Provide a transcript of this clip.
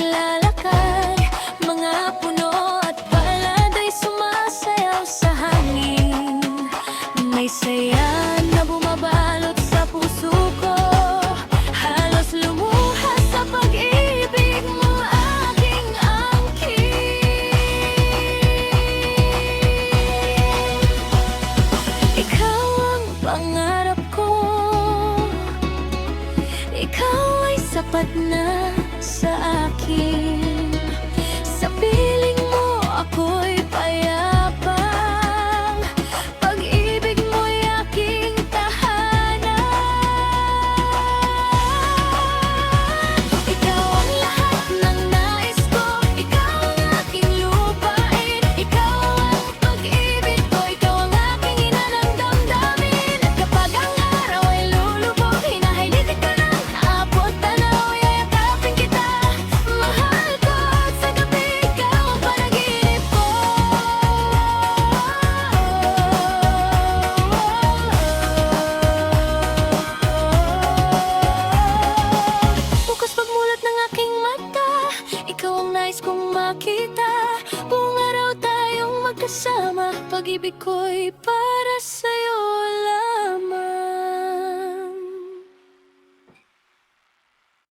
naglalakad, mga puno at palad ay sumasayaw sa hangin. May saya na bumabalot sa puso ko, halos lumuhas sa pag-ibig mo, aking angkin. Ikaw ang pangarap ko, ikaw ay sapat na sa akin. Sa piling mo ako'y payapang, pag-ibig mo'y aking tahanan. Ikaw ang lahat ng nais ko, ikaw ang aking lupain, ikaw ang pag-ibig ko, ikaw ang aking ina ng damdamin. At kapag ang araw ay lulubog, hinahilitin ko ng abot tanaw, yayakapin kita, mahal ko, at sa gabi ikaw ang panaginip ko. Bukas pagmulat ng aking mata, ikaw ang nais kong makita. Buong araw tayong magkasama, pag-ibig ko'y para sa'yo.